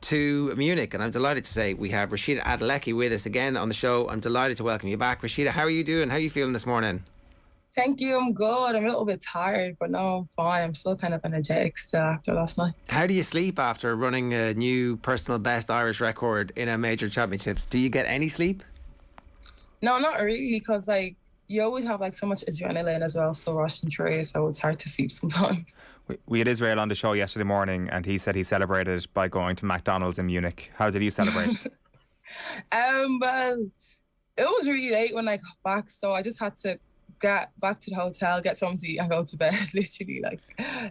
to Munich, and I'm delighted to say we have Rhasidat Adeleke with us again on the show. I'm delighted to welcome you back. Rhasidat, how are you doing? How are you feeling this morning? Thank you. I'm good. I'm a little bit tired, but no, I'm fine. I'm still kind of energetic still after last night. How do you sleep after running a new personal best Irish record in a major championships? Do you get any sleep? No, not really, because like you always have like so much adrenaline as well, so rushing through, so it's hard to sleep sometimes. We had Israel on the show yesterday morning, and he said he celebrated by going to McDonald's in Munich. How did you celebrate? Well, it was really late when I got back, so I just had to get back to the hotel, get something to eat, and go to bed. Literally,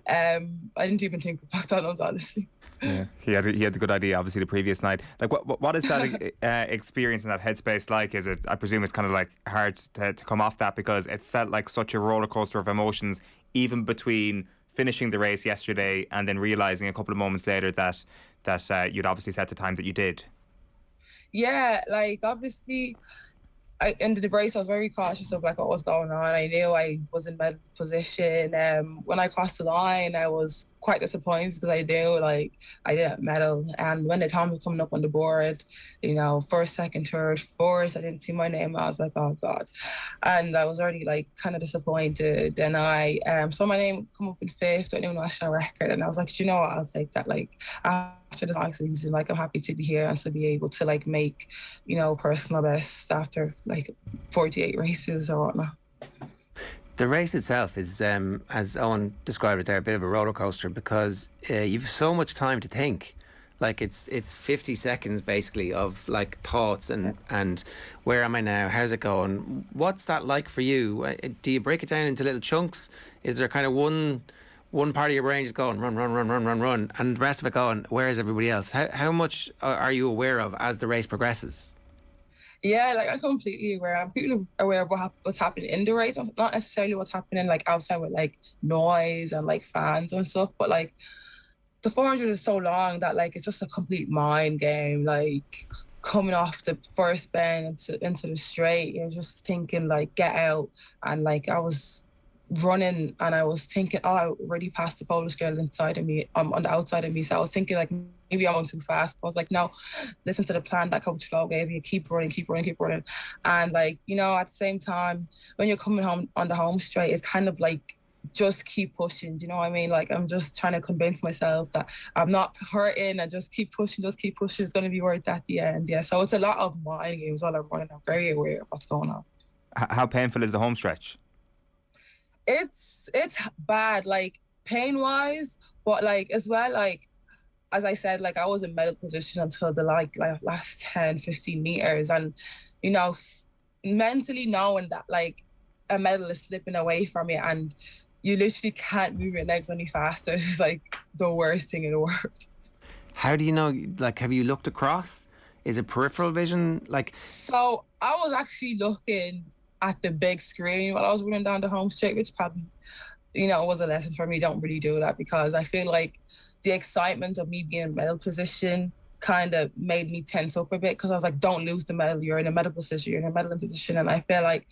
I didn't even think of McDonald's, honestly. Yeah, he had the good idea, obviously, the previous night. Like, what is that experience in that headspace like? Is it? I presume it's kind of like hard to come off that, because it felt like such a roller coaster of emotions, even between finishing the race yesterday and then realising a couple of moments later that you'd obviously set the time that you did. Yeah, like obviously, in the race, I was very cautious of like what was going on. I knew I was in medal position. When I crossed the line, I was quite disappointed because I knew like I didn't medal. And when the time was coming up on the board, first, second, third, fourth, I didn't see my name. I was like, oh God. And I was already like kind of disappointed. Then I saw my name come up in fifth, a new national record. And I was like, do you know what? I'll take that. Like after this long season, like I'm happy to be here and to be able to like make, personal best after like 48 races or whatnot. The race itself is, as Eoin described it there, a bit of a roller coaster, because you've so much time to think. Like it's 50 seconds basically of like thoughts and where am I now? How's it going? What's that like for you? Do you break it down into little chunks? Is there kind of one part of your brain just going run, and the rest of it going, where is everybody else? How much are you aware of as the race progresses? Yeah, like I'm completely aware. I'm completely aware of what's happening in the race, not necessarily what's happening like outside with like noise and like fans and stuff, but like the 400 is so long that like it's just a complete mind game. Like coming off the first bend into the straight, you're just thinking like get out, and like I was running and I was thinking, oh, I already passed the Polish girl inside of me, on the outside of me. So I was thinking like maybe I'm going too fast. But I was like, no, listen to the plan that Coach Flo gave you. Keep running. And like, at the same time, when you're coming home on the home straight, it's kind of like just keep pushing. Do you know what I mean? Like I'm just trying to convince myself that I'm not hurting and just keep pushing. It's going to be worth it at the end. Yeah. So it's a lot of mind games while I'm running. I'm very aware of what's going on. How painful is the home stretch? It's bad, like pain wise, but like as well, like as I said, like I was in medal position until the like last 10, 15 meters, and mentally knowing that like a medal is slipping away from you and you literally can't move your legs any faster is like the worst thing in the world. How do you know? Like, have you looked across? Is it peripheral vision? Like, so I was actually looking at the big screen while I was running down the home straight, which probably, was a lesson for me. Don't really do that, because I feel like the excitement of me being in medal position kind of made me tense up a bit, because I was like, don't lose the medal. You're in a medal position. You're in a medaling position. And I feel like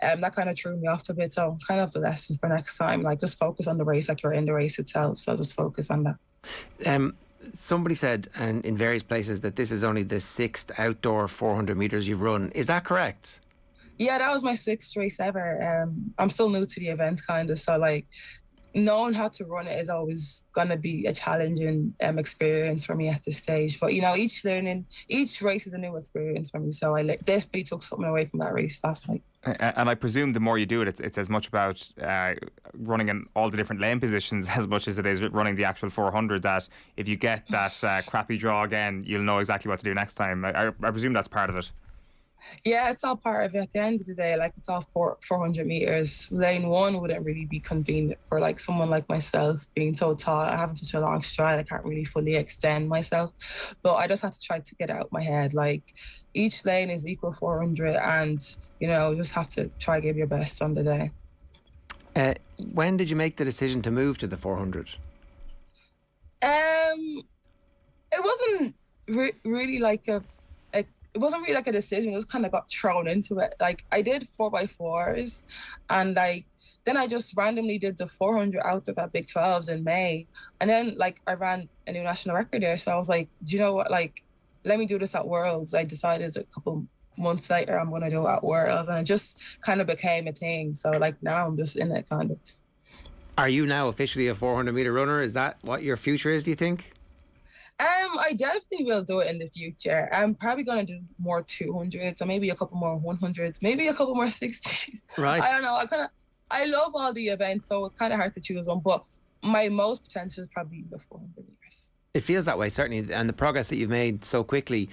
that kind of threw me off a bit. So kind of the lesson for next time, like just focus on the race, like you're in the race itself. So just focus on that. Somebody said, and in various places, that this is only the 6th outdoor 400 metres you've run. Is that correct? Yeah, that was my 6th race ever. I'm still new to the event, kind of. So, like, knowing how to run it is always going to be a challenging experience for me at this stage. But, each race is a new experience for me. So I definitely took something away from that race last night. And I presume the more you do it, it's as much about running in all the different lane positions as much as it is running the actual 400, that if you get that crappy draw again, you'll know exactly what to do next time. I presume that's part of it. Yeah, it's all part of it. At the end of the day, like it's all 400 meters. Lane 1 wouldn't really be convenient for like someone like myself, being so tall. I have such a long stride, I can't really fully extend myself. But I just had to try to get out my head. Like each lane is equal 400, and just have to try give your best on the day. When did you make the decision to move to the 400? It wasn't really like it it wasn't really like a decision. It just kind of got thrown into it. Like I did 4x4s, and like then I just randomly did the 400 outdoors at Big 12s in May, and then like I ran a new national record there. So I was like, do you know what? Like, let me do this at Worlds. I decided a couple months later I'm gonna do it at Worlds, and it just kind of became a thing. So like now I'm just in it kind of. Are you now officially a 400-meter runner? Is that what your future is, do you think? I definitely will do it in the future. I'm probably gonna do more 200s, or maybe a couple more 100s, maybe a couple more 60s. Right. I don't know. I love all the events, so it's kind of hard to choose one. But my most potential is probably the 400 meters. It feels that way, certainly, and the progress that you've made so quickly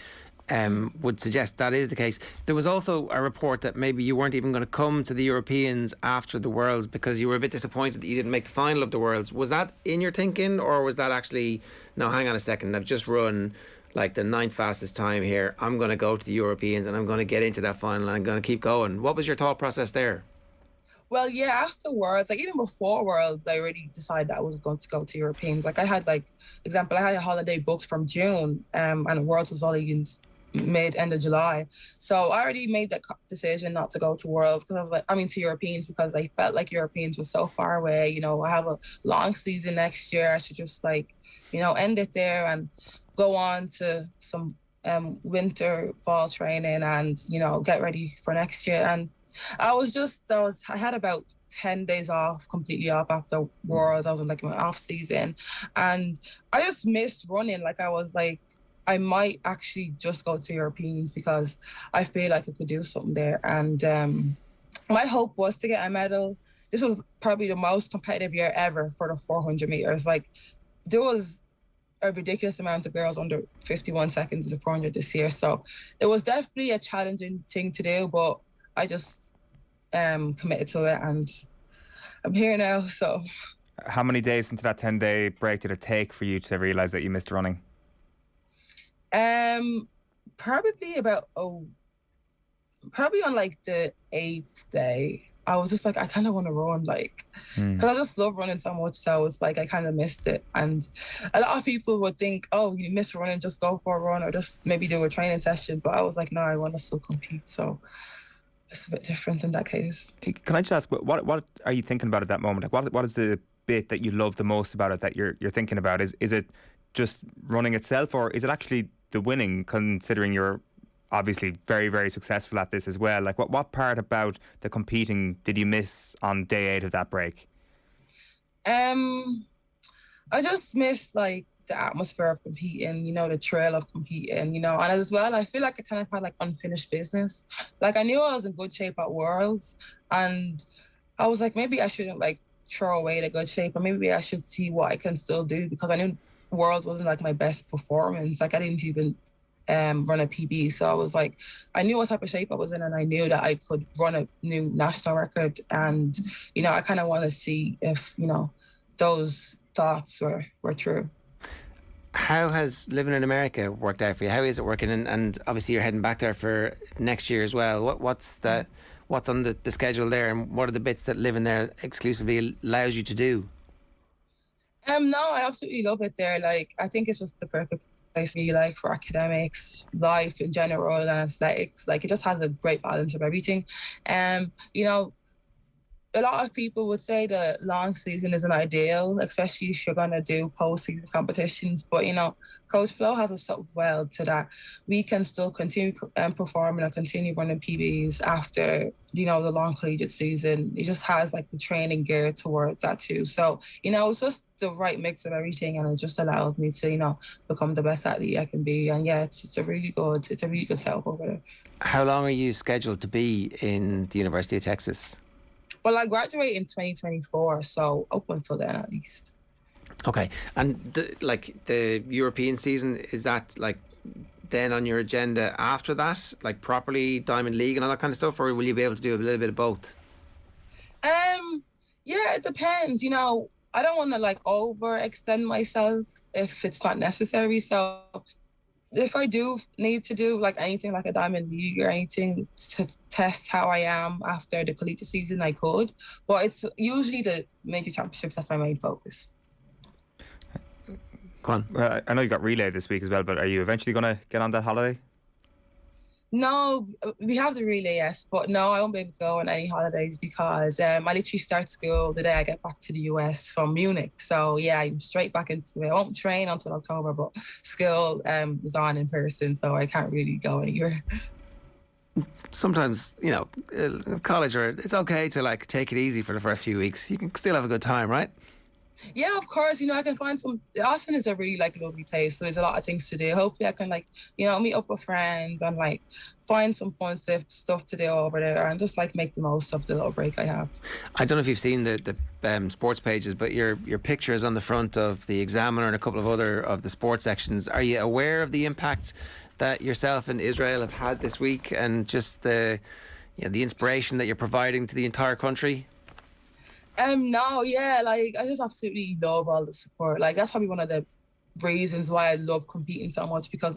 would suggest that is the case. There was also a report that maybe you weren't even going to come to the Europeans after the Worlds because you were a bit disappointed that you didn't make the final of the Worlds. Was that in your thinking, or was that actually, no, hang on a second, I've just run like the 9th fastest time here, I'm going to go to the Europeans and I'm going to get into that final and I'm going to keep going? What was your thought process there? Well, yeah, after Worlds, like even before Worlds, I already decided that I was going to go to Europeans. Like I had I had a holiday booked from June, and Worlds was only in end of July. So I already made that decision not to go to Worlds because I was like, to Europeans, because I felt like Europeans were so far away. You know, I have a long season next year. I should just end it there and go on to some winter, fall training and, get ready for next year. And I had about 10 days off, completely off after Worlds. I was in like my off season and I just missed running. Like I was like, I might actually just go to Europeans because I feel like I could do something there. And my hope was to get a medal. This was probably the most competitive year ever for the 400 meters. Like there was a ridiculous amount of girls under 51 seconds in the 400 this year. So it was definitely a challenging thing to do, but I just committed to it and I'm here now. So how many days into that 10-day break did it take for you to realise that you missed running? Probably on like the 8th day, I was just like, I kind of want to run, like, because I just love running so much. So it's like I kind of missed it. And a lot of people would think, oh, you miss running, just go for a run or just maybe do a training session. But I was like, no, I want to still compete. So it's a bit different in that case. Can I just ask, what are you thinking about at that moment? Like, what is the bit that you love the most about it that you're thinking about? Is it just running itself, or is it actually the winning, considering you're obviously very, very successful at this as well? Like what part about the competing did you miss on day 8 of that break? I just missed like the atmosphere of competing, the thrill of competing, and as well I feel like I kind of had like unfinished business. Like I knew I was in good shape at Worlds and I was like, maybe I shouldn't like throw away the good shape, or maybe I should see what I can still do, because I knew World wasn't like my best performance. Like I didn't even run a PB. So I was like, I knew what type of shape I was in and I knew that I could run a new national record. And, I kind of want to see if, those thoughts were true. How has living in America worked out for you? How is it working? And obviously you're heading back there for next year as well. What's on the schedule there, and what are the bits that living there exclusively allows you to do? No, I absolutely love it there. Like, I think it's just the perfect place to be, like, for academics, life in general, and aesthetics. Like, it just has a great balance of everything. A lot of people would say the long season isn't ideal, especially if you're going to do post-season competitions. But, Coach Flo has us up well to that we can still continue performing and continue running PBs after, the long collegiate season. It just has, like, the training geared towards that too. So, it's just the right mix of everything, and it just allows me to, become the best athlete I can be. And, yeah, it's a really good setup over there. How long are you scheduled to be in the University of Texas? Well, I graduate in 2024, so up until then at least. Okay, and the European season, is that like then on your agenda after that, like properly Diamond League and all that kind of stuff, or will you be able to do a little bit of both? Yeah, it depends. I don't want to like overextend myself if it's not necessary. So if I do need to do like anything like a Diamond League or anything to test how I am after the collegiate season, I could. But it's usually the major championships that's my main focus. Go on. Well, I know you got relay this week as well, but are you eventually going to get on that holiday? No, we have the relay, yes, but no, I won't be able to go on any holidays because I literally start school the day I get back to the US from Munich. So yeah, I'm straight back into it. I won't train until October, but school is on in person, so I can't really go anywhere. Sometimes, college, or it's okay to like take it easy for the first few weeks. You can still have a good time, right? Yeah, of course. I can find some. Austin is a really lovely place, so there's a lot of things to do. Hopefully, I can meet up with friends and find some fun stuff to do over there, and just make the most of the little break I have. I don't know if you've seen the sports pages, but your picture is on the front of the Examiner and a couple of other of the sports sections. Are you aware of the impact that yourself and Israel have had this week, and just the inspiration that you're providing to the entire country? No, yeah, I just absolutely love all the support. That's probably one of the reasons why I love competing so much, because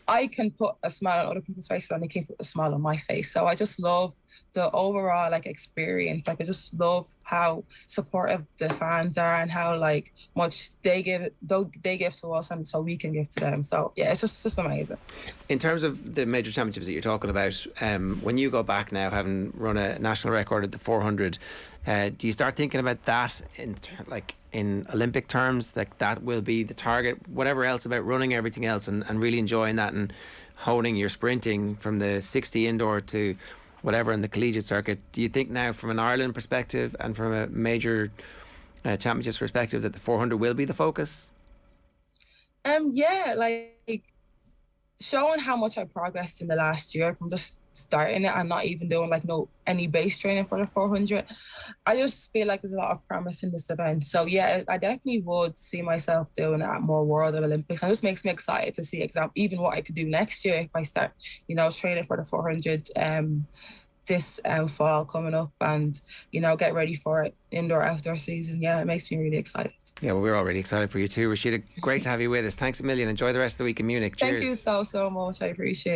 I can put a smile on other people's faces and they can put a smile on my face. So I just love the overall experience. I just love how supportive the fans are and how much they give to us, and so we can give to them. So yeah, it's just amazing. In terms of the major championships that you're talking about, when you go back now, having run a national record at the 400, do you start thinking about that in Olympic terms, that will be the target, whatever else about running everything else, and really enjoying that and honing your sprinting from the 60 indoor to whatever in the collegiate circuit? Do you think now, from an Ireland perspective and from a major championships perspective, that the 400 will be the focus? Yeah, showing how much I progressed in the last year from just starting it and not even doing any base training for the 400. I just feel there's a lot of promise in this event. So yeah, I definitely would see myself doing it at more World and Olympics, and this makes me excited to see even what I could do next year if I start training for the 400 this fall coming up, and get ready for it, indoor outdoor season. Yeah, it makes me really excited. Yeah, well, we're all really excited for you too, Rhasidat. Great to have you with us. Thanks a million. Enjoy the rest of the week in Munich. Cheers. Thank you so much. I appreciate it.